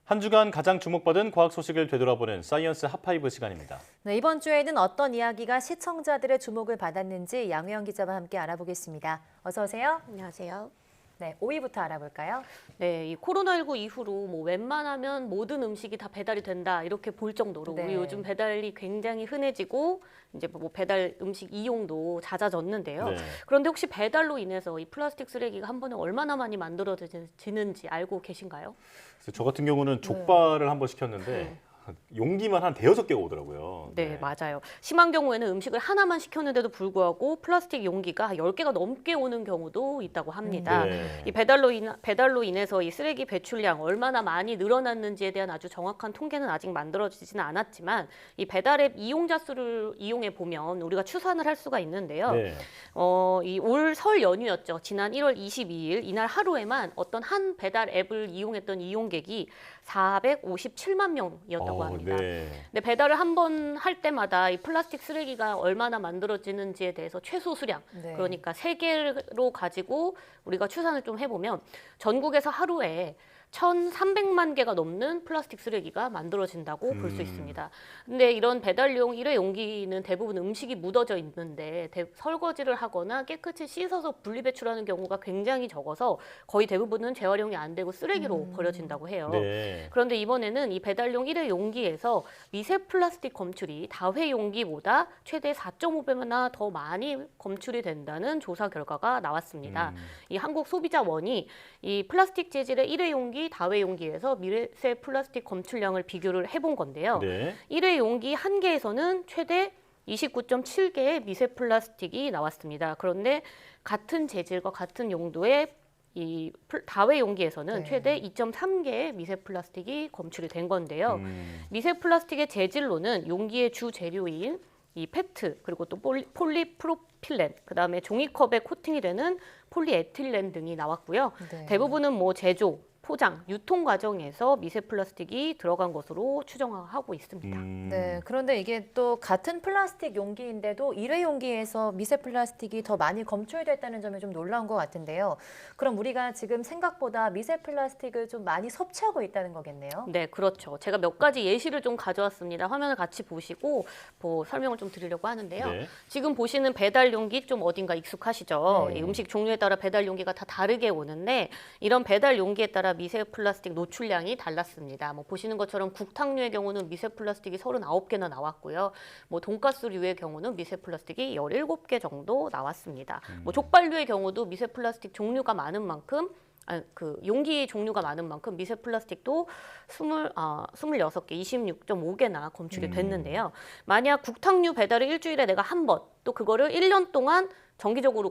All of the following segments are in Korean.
한 주간 가장 주목받은 과학 소식을 되돌아보는 사이언스 핫파이브 시간입니다. 네, 이번 주에는 어떤 이야기가 시청자들의 주목을 받았는지 양효영 기자와 함께 알아보겠습니다. 어서 오세요. 안녕하세요. 네, 5위부터 알아볼까요? 네, 이 코로나19 이후로 뭐 웬만하면 모든 음식이 다 배달이 된다 이렇게 볼 정도로 네. 우리 요즘 배달이 굉장히 흔해지고 이제 뭐 배달 음식 이용도 잦아졌는데요. 네. 그런데 혹시 배달로 인해서 이 플라스틱 쓰레기가 한 번에 얼마나 많이 만들어지는지 알고 계신가요? 그래서 저 같은 경우는 족발을 한번 시켰는데 용기만 한 대여섯 개가 오더라고요. 네, 맞아요. 심한 경우에는 음식을 하나만 시켰는데도 불구하고 플라스틱 용기가 10개가 넘게 오는 경우도 있다고 합니다. 네. 이 배달로 인해서 이 쓰레기 배출량 얼마나 많이 늘어났는지에 대한 아주 정확한 통계는 아직 만들어지지는 않았지만 이 배달앱 이용자 수를 이용해 보면 우리가 추산을 할 수가 있는데요. 네. 이 올 설 연휴였죠. 지난 1월 22일 이날 하루에만 어떤 한 배달 앱을 이용했던 이용객이 457만 명이었다고 합니다. 네. 근데 배달을 한 번 할 때마다 이 플라스틱 쓰레기가 얼마나 만들어지는지에 대해서 최소 수량, 네. 그러니까 3개로 가지고 우리가 추산을 좀 해보면 전국에서 하루에 1,300만 개가 넘는 플라스틱 쓰레기가 만들어진다고 볼 수 있습니다. 근데 이런 배달용 일회 용기는 대부분 음식이 묻어져 있는데 설거지를 하거나 깨끗이 씻어서 분리배출하는 경우가 굉장히 적어서 거의 대부분은 재활용이 안 되고 쓰레기로 버려진다고 해요. 네. 그런데 이번에는 이 배달용 일회 용기에서 미세 플라스틱 검출이 다회 용기보다 최대 4.5배나 더 많이 검출이 된다는 조사 결과가 나왔습니다. 이 한국소비자원이 이 플라스틱 재질의 일회 용기, 다회 용기에서 미세 플라스틱 검출량을 비교를 해본 건데요. 네. 일회 용기 한 개에서는 최대 29.7개의 미세 플라스틱이 나왔습니다. 그런데 같은 재질과 같은 용도의 이 다회 용기에서는 네. 최대 2.3개의 미세 플라스틱이 검출이 된 건데요. 미세 플라스틱의 재질로는 용기의 주 재료인 이 페트 그리고 또 폴리프로필렌, 그다음에 종이컵에 코팅이 되는 폴리에틸렌 등이 나왔고요. 네. 대부분은 뭐 제조, 포장, 유통 과정에서 미세 플라스틱이 들어간 것으로 추정하고 있습니다. 네, 그런데 이게 또 같은 플라스틱 용기인데도 일회 용기에서 미세 플라스틱이 더 많이 검출됐다는 점이 좀 놀라운 것 같은데요. 그럼 우리가 지금 생각보다 미세 플라스틱을 좀 많이 섭취하고 있다는 거겠네요. 네, 그렇죠. 제가 몇 가지 예시를 좀 가져왔습니다. 화면을 같이 보시고 설명을 좀 드리려고 하는데요. 네. 지금 보시는 배달 용기 좀 어딘가 익숙하시죠? 네. 이 음식 종류에 따라 배달 용기가 다 다르게 오는데 이런 배달 용기에 따라 미세 플라스틱 노출량이 달랐습니다. 뭐 보시는 것처럼 국탕류의 경우는 미세 플라스틱이 39개나 나왔고요. 뭐 돈가스류의 경우는 미세 플라스틱이 17개 정도 나왔습니다. 뭐 족발류의 경우도 미세 플라스틱 종류가 많은 만큼 그 용기 종류가 많은 만큼 미세 플라스틱도 26개, 26.5개나 검출이 됐는데요. 만약 국탕류 배달을 일주일에 내가 한 번, 또 그거를 1년 동안 정기적으로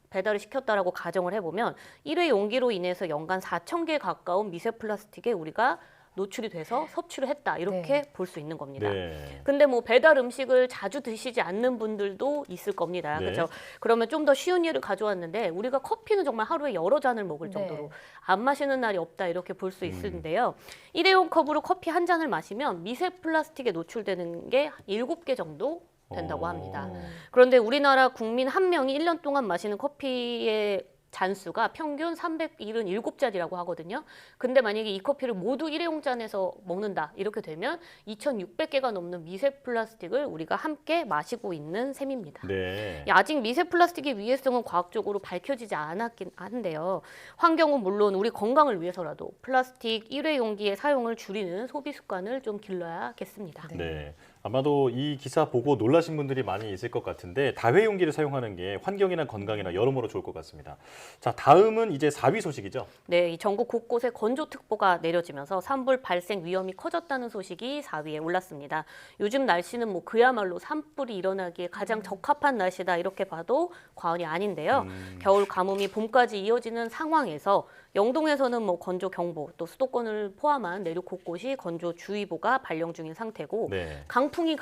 배달을 시켰다라고 가정을 해보면 1회 용기로 인해서 연간 4,000개 가까운 미세 플라스틱에 우리가 노출이 돼서 섭취를 했다, 이렇게 볼 수 있는 겁니다. 네. 근데 뭐 배달 음식을 자주 드시지 않는 분들도 있을 겁니다. 네. 그렇죠? 그러면 좀 더 쉬운 예를 가져왔는데 우리가 커피는 정말 하루에 여러 잔을 먹을 네. 정도로 안 마시는 날이 없다, 이렇게 볼 수 있는데요. 일회용 컵으로 커피 한 잔을 마시면 미세 플라스틱에 노출되는 게 7개 정도 된다고 합니다. 그런데 우리나라 국민 한 명이 1년 동안 마시는 커피의 잔수가 평균 377잔이라고 하거든요. 근데 만약에 이 커피를 모두 일회용 잔에서 먹는다, 이렇게 되면 2,600개가 넘는 미세 플라스틱을 우리가 함께 마시고 있는 셈입니다. 네. 아직 미세 플라스틱의 위해성은 과학적으로 밝혀지지 않았긴 한데요. 환경은 물론 우리 건강을 위해서라도 플라스틱 일회용기의 사용을 줄이는 소비 습관을 좀 길러야겠습니다. 네. 아마도 이 기사 보고 놀라신 분들이 많이 있을 것 같은데 다회용기를 사용하는 게 환경이나 건강이나 여러모로 좋을 것 같습니다. 자, 다음은 이제 4위 소식이죠. 네, 이 전국 곳곳에 건조특보가 내려지면서 산불 발생 위험이 커졌다는 소식이 4위에 올랐습니다. 요즘 날씨는 뭐 그야말로 산불이 일어나기에 가장 적합한 날씨다, 이렇게 봐도 과언이 아닌데요. 겨울 가뭄이 봄까지 이어지는 상황에서 영동에서는 뭐 건조 경보, 또 수도권을 포함한 내륙 곳곳이 건조주의보가 발령 중인 상태고 네. 강풍이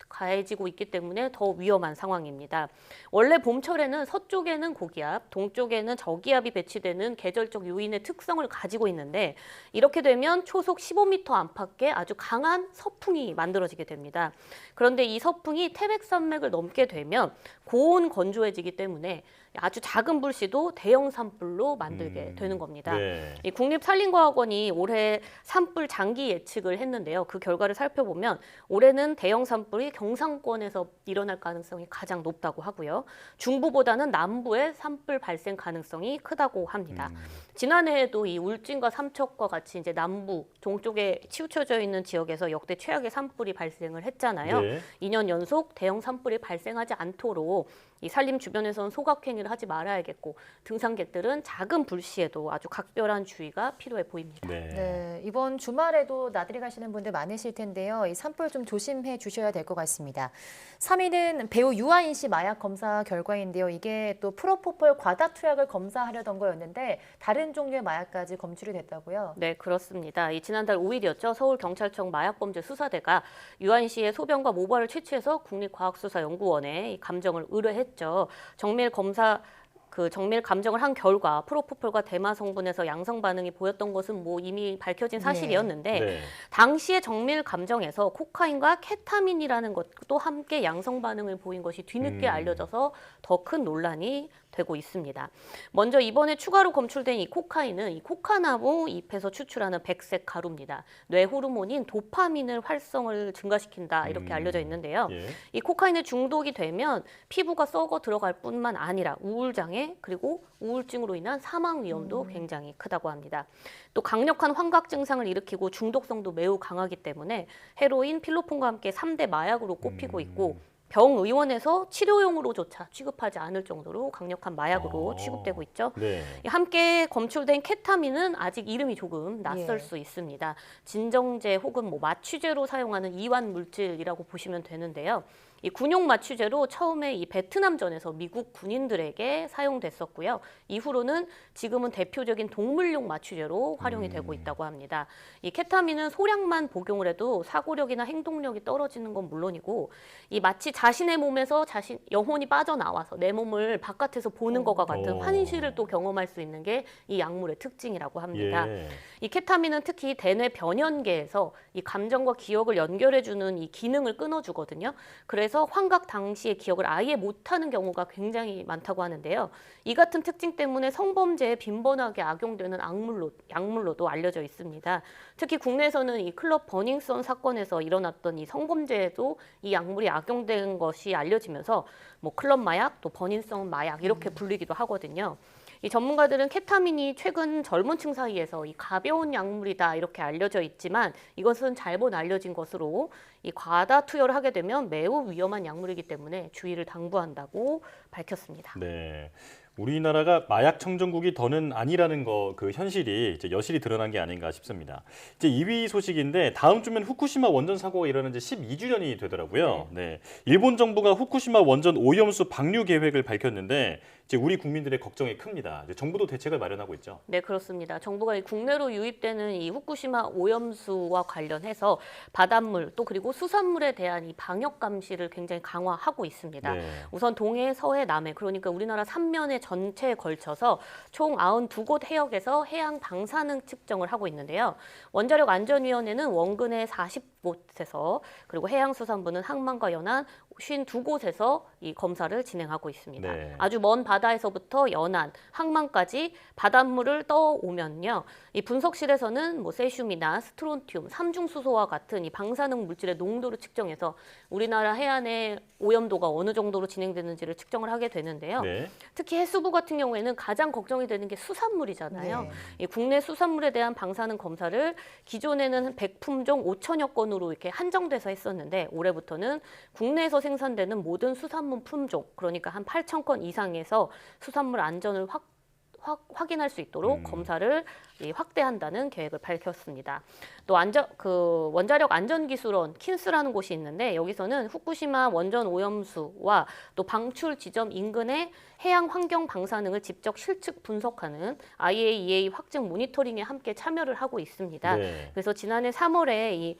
가해지고 있기 때문에 더 위험한 상황입니다. 원래 봄철에는 서쪽에는 고기압, 동쪽에는 저기압이 배치되는 계절적 요인의 특성을 가지고 있는데 이렇게 되면 초속 15m 안팎의 아주 강한 서풍이 만들어지게 됩니다. 그런데 이 서풍이 태백산맥을 넘게 되면 고온 건조해지기 때문에 아주 작은 불씨도 대형 산불로 만들게 되는 겁니다. 네. 이 국립산림과학원이 올해 산불 장기 예측을 했는데요. 그 결과를 살펴보면 올해는 대형 산불이 경상권에서 일어날 가능성이 가장 높다고 하고요. 중부보다는 남부에 산불 발생 가능성이 크다고 합니다. 지난해에도 이 울진과 삼척과 같이 이제 남부 동쪽에 치우쳐져 있는 지역에서 역대 최악의 산불이 발생을 했잖아요. 네. 2년 연속 대형 산불이 발생하지 않도록 이 산림 주변에서는 소각행위를 하지 말아야겠고 등산객들은 작은 불씨에도 아주 각별한 주의가 필요해 보입니다. 네. 네, 이번 주말에도 나들이 가시는 분들 많으실 텐데요. 이 산불 좀 조심해 주셔야 될 것 같습니다. 3위는 배우 유아인 씨 마약 검사 결과인데요. 이게 또 프로포폴 과다 투약을 검사하려던 거였는데 다른 종류의 마약까지 검출이 됐다고요? 네, 그렇습니다. 이 지난달 5일이었죠. 서울경찰청 마약범죄수사대가 유아인 씨의 소변과 모발을 채취해서 국립과학수사연구원에 이 감정을 의뢰했죠. 정밀 감정을 한 결과 프로포폴과 대마 성분에서 양성 반응이 보였던 것은 뭐 이미 밝혀진 사실이었는데 네. 당시의 정밀 감정에서 코카인과 케타민이라는 것도 함께 양성 반응을 보인 것이 뒤늦게 알려져서 더 큰 논란이 되고 있습니다. 먼저 이번에 추가로 검출된 이 코카인은 이 코카나무 잎에서 추출하는 백색 가루입니다. 뇌 호르몬인 도파민을 활성을 증가시킨다 이렇게 알려져 있는데요. 예. 이 코카인에 중독이 되면 피부가 썩어 들어갈 뿐만 아니라 우울장애 그리고 우울증으로 인한 사망 위험도 굉장히 크다고 합니다. 또 강력한 환각 증상을 일으키고 중독성도 매우 강하기 때문에 헤로인, 필로폰과 함께 3대 마약으로 꼽히고 있고 병의원에서 치료용으로조차 취급하지 않을 정도로 강력한 마약으로 취급되고 있죠. 네. 함께 검출된 케타민은 아직 이름이 조금 낯설 예. 수 있습니다. 진정제 혹은 뭐 마취제로 사용하는 이완 물질이라고 보시면 되는데요. 이 군용 마취제로 처음에 이 베트남전에서 미국 군인들에게 사용됐었고요. 이후로는 지금은 대표적인 동물용 마취제로 활용이 되고 있다고 합니다. 이 케타민은 소량만 복용을 해도 사고력이나 행동력이 떨어지는 건 물론이고 이 마치 자신의 몸에서 영혼이 빠져나와서 내 몸을 바깥에서 보는 것과 같은 환시를 또 경험할 수 있는 게 이 약물의 특징이라고 합니다. 예. 이 케타민은 특히 대뇌 변연계에서 이 감정과 기억을 연결해주는 이 기능을 끊어주거든요. 그래서 환각 당시의 기억을 아예 못하는 경우가 굉장히 많다고 하는데요. 이 같은 특징 때문에 성범죄에 빈번하게 악용되는 약물로도 알려져 있습니다. 특히 국내에서는 이 클럽 버닝썬 사건에서 일어났던 이 성범죄에도 이 약물이 악용된 것이 알려지면서 뭐 클럽 마약, 또 버닝썬 마약 이렇게 불리기도 하거든요. 이 전문가들은 케타민이 최근 젊은 층 사이에서 이 가벼운 약물이다 이렇게 알려져 있지만 이것은 잘못 알려진 것으로 이 과다 투여를 하게 되면 매우 위험한 약물이기 때문에 주의를 당부한다고 밝혔습니다. 네. 우리나라가 마약 청정국이 더는 아니라는 그 현실이 이제 여실히 드러난 게 아닌가 싶습니다. 이제 2위 소식인데 다음 주면 후쿠시마 원전 사고가 일어난 지 12주년이 되더라고요. 네. 일본 정부가 후쿠시마 원전 오염수 방류 계획을 밝혔는데 이제 우리 국민들의 걱정이 큽니다. 이제 정부도 대책을 마련하고 있죠. 네, 그렇습니다. 정부가 이 국내로 유입되는 이 후쿠시마 오염수와 관련해서 바닷물 또 그리고 수산물에 대한 이 방역 감시를 굉장히 강화하고 있습니다. 네. 우선 동해, 서해, 남해 그러니까 우리나라 3면에 전체에 걸쳐서 총 92곳 해역에서 해양 방사능 측정을 하고 있는데요. 원자력 안전위원회는 원근해 40곳에서 그리고 해양수산부는 항만과 연안 52곳에서 이 검사를 진행하고 있습니다. 네. 아주 먼 바다에서부터 연안, 항만까지 바닷물을 떠오면요. 이 분석실에서는 뭐 세슘이나 스트론튬, 삼중수소와 같은 이 방사능 물질의 농도를 측정해서 우리나라 해안의 오염도가 어느 정도로 진행되는지를 측정을 하게 되는데요. 네. 특히 해수부 같은 경우에는 가장 걱정이 되는 게 수산물이잖아요. 네. 이 국내 수산물에 대한 방사능 검사를 기존에는 100품종 5천여 건으로 이렇게 한정돼서 했었는데 올해부터는 국내에서 생산되는 모든 수산물 품종, 그러니까 한 8천 건 이상에서 수산물 안전을 확인할 수 있도록 검사를 확대한다는 계획을 밝혔습니다. 또 원자력 안전기술원 킨스라는 곳이 있는데 여기서는 후쿠시마 원전 오염수와 또 방출 지점 인근의 해양 환경 방사능을 직접 실측 분석하는 IAEA 확증 모니터링에 함께 참여를 하고 있습니다. 네. 그래서 지난해 3월에 이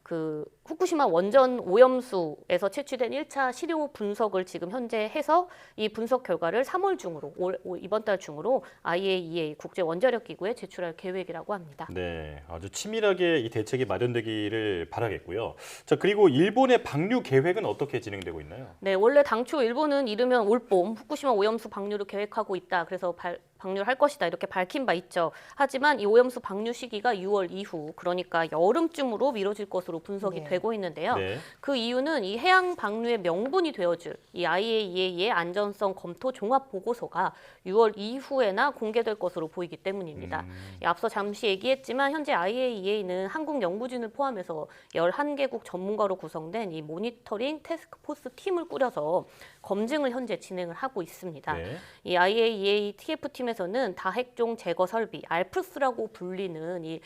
그 후쿠시마 원전 오염수에서 채취된 1차 시료 분석을 지금 현재 해서 이 분석 결과를 3월 중으로 이번 달 중으로 IAEA 국제 원자력 기구에 제출할 계획이라고 합니다. 네, 아주 치밀하게 이 대책이 마련되기를 바라겠고요. 자, 그리고 일본의 방류 계획은 어떻게 진행되고 있나요? 네, 원래 당초 일본은 이르면 올봄 후쿠시마 오염수 방류를 계획하고 있다. 그래서 방류를 할 것이다 이렇게 밝힌 바 있죠. 하지만 이 오염수 방류 시기가 6월 이후 그러니까 여름쯤으로 미뤄질 것으로 분석이 네. 되고 있는데요. 네. 그 이유는 이 해양 방류의 명분이 되어줄 이 IAEA의 안전성 검토 종합 보고서가 6월 이후에나 공개될 것으로 보이기 때문입니다. 앞서 잠시 얘기했지만 현재 IAEA는 한국 연구진을 포함해서 11개국 전문가로 구성된 이 모니터링 태스크포스 팀을 꾸려서 검증을 현재 진행을 하고 있습니다. 네. 이 IAEA TF팀에서는 다핵종 제거 설비, 알프스라고 불리는 이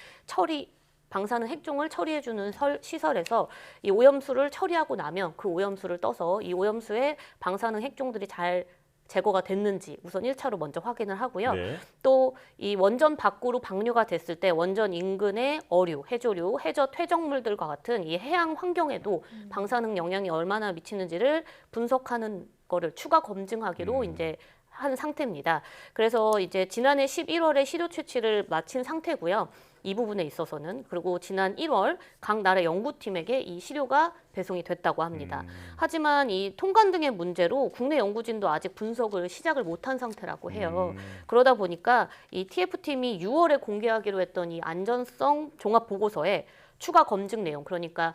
방사능 핵종을 처리해주는 시설에서 이 오염수를 처리하고 나면 그 오염수를 떠서 이 오염수에 방사능 핵종들이 잘 제거가 됐는지 우선 1차로 먼저 확인을 하고요. 네. 또 이 원전 밖으로 방류가 됐을 때 원전 인근의 어류, 해조류, 해저 퇴적물들과 같은 이 해양 환경에도 방사능 영향이 얼마나 미치는지를 분석하는 거를 추가 검증하기로 이제 한 상태입니다. 그래서 이제 지난해 11월에 시료 채취를 마친 상태고요. 이 부분에 있어서는 그리고 지난 1월 각 나라 연구팀에게 이 시료가 배송이 됐다고 합니다. 하지만 이 통관 등의 문제로 국내 연구진도 아직 분석을 시작을 못한 상태라고 해요. 그러다 보니까 이 TF팀이 6월에 공개하기로 했던 이 안전성 종합 보고서에 추가 검증 내용 그러니까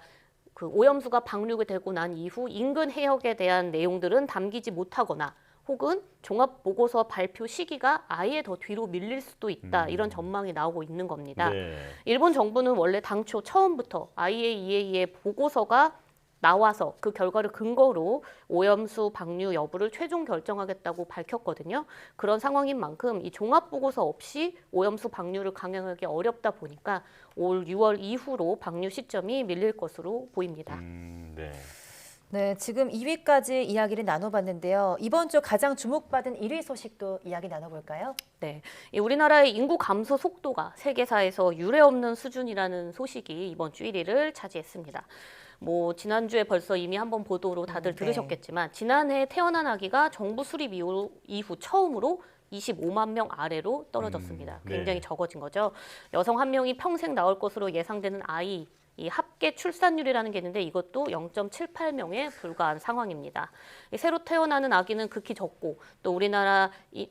그 오염수가 방류가 되고 난 이후 인근 해역에 대한 내용들은 담기지 못하거나 혹은 종합보고서 발표 시기가 아예 더 뒤로 밀릴 수도 있다. 이런 전망이 나오고 있는 겁니다. 네. 일본 정부는 원래 당초 처음부터 IAEA의 보고서가 나와서 그 결과를 근거로 오염수 방류 여부를 최종 결정하겠다고 밝혔거든요. 그런 상황인 만큼 이 종합보고서 없이 오염수 방류를 강행하기 어렵다 보니까 올 6월 이후로 방류 시점이 밀릴 것으로 보입니다. 네. 네, 지금 2위까지 이야기를 나눠봤는데요. 이번 주 가장 주목받은 1위 소식도 이야기 나눠볼까요? 네, 이 우리나라의 인구 감소 속도가 세계사에서 유례없는 수준이라는 소식이 이번 주 1위를 차지했습니다. 뭐 지난주에 벌써 이미 한번 보도로 다들 네. 들으셨겠지만 지난해 태어난 아기가 정부 수립 이후 처음으로 25만 명 아래로 떨어졌습니다. 네. 굉장히 적어진 거죠. 여성 한 명이 평생 낳을 것으로 예상되는 아이 이 합계 출산율이라는 게 있는데 이것도 0.78명에 불과한 상황입니다. 새로 태어나는 아기는 극히 적고 또 우리나라 이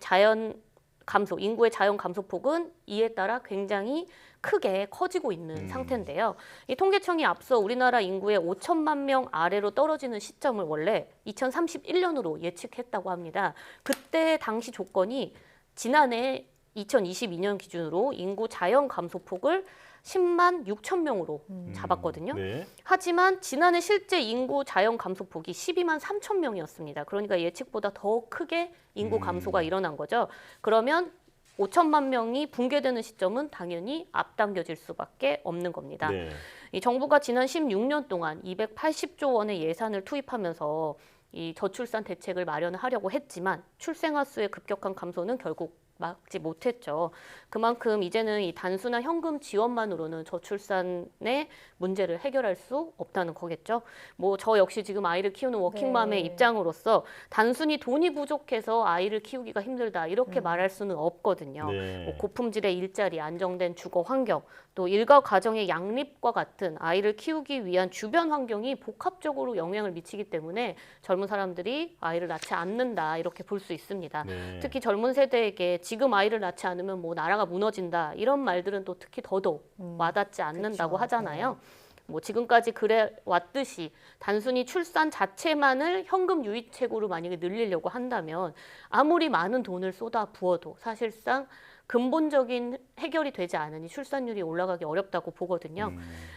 인구의 자연 감소폭은 이에 따라 굉장히 크게 커지고 있는 상태인데요. 이 통계청이 앞서 우리나라 인구의 5천만 명 아래로 떨어지는 시점을 원래 2031년으로 예측했다고 합니다. 그때 당시 조건이 지난해 2022년 기준으로 인구 자연 감소폭을 10만 6천 명으로 잡았거든요. 네. 하지만 지난해 실제 인구 자연 감소폭이 12만 3천 명이었습니다. 그러니까 예측보다 더 크게 인구 감소가 일어난 거죠. 그러면 5천만 명이 붕괴되는 시점은 당연히 앞당겨질 수밖에 없는 겁니다. 네. 이 정부가 지난 16년 동안 280조 원의 예산을 투입하면서 이 저출산 대책을 마련하려고 했지만 출생아 수의 급격한 감소는 결국 막지 못했죠. 그만큼 이제는 이 단순한 현금 지원만으로는 저출산의 문제를 해결할 수 없다는 거겠죠. 뭐 저 역시 지금 아이를 키우는 워킹맘의 네. 입장으로서 단순히 돈이 부족해서 아이를 키우기가 힘들다 이렇게 말할 수는 없거든요. 네. 뭐 고품질의 일자리, 안정된 주거 환경, 또 일가 가정의 양립과 같은 아이를 키우기 위한 주변 환경이 복합적으로 영향을 미치기 때문에 젊은 사람들이 아이를 낳지 않는다 이렇게 볼 수 있습니다. 네. 특히 젊은 세대에게 지금 아이를 낳지 않으면 뭐 나라가 무너진다 이런 말들은 또 특히 더더욱 와닿지 않는다고 그렇죠. 하잖아요. 뭐 지금까지 그래 왔듯이 단순히 출산 자체만을 현금 유입책으로 만약에 늘리려고 한다면 아무리 많은 돈을 쏟아 부어도 사실상 근본적인 해결이 되지 않으니 출산율이 올라가기 어렵다고 보거든요.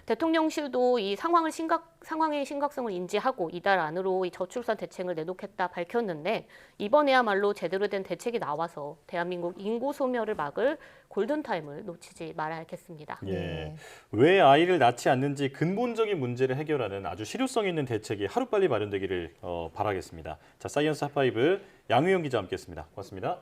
대통령실도 이 상황의 심각성을 인지하고 이달 안으로 이 저출산 대책을 내놓겠다 밝혔는데 이번에야말로 제대로 된 대책이 나와서 대한민국 인구 소멸을 막을 골든타임을 놓치지 말아야겠습니다. 예. 네. 왜 아이를 낳지 않는지 근본적인 문제를 해결하는 아주 실효성 있는 대책이 하루빨리 마련되기를 바라겠습니다. 자, 사이언스 핫파이브 양우영 기자 함께했습니다. 고맙습니다.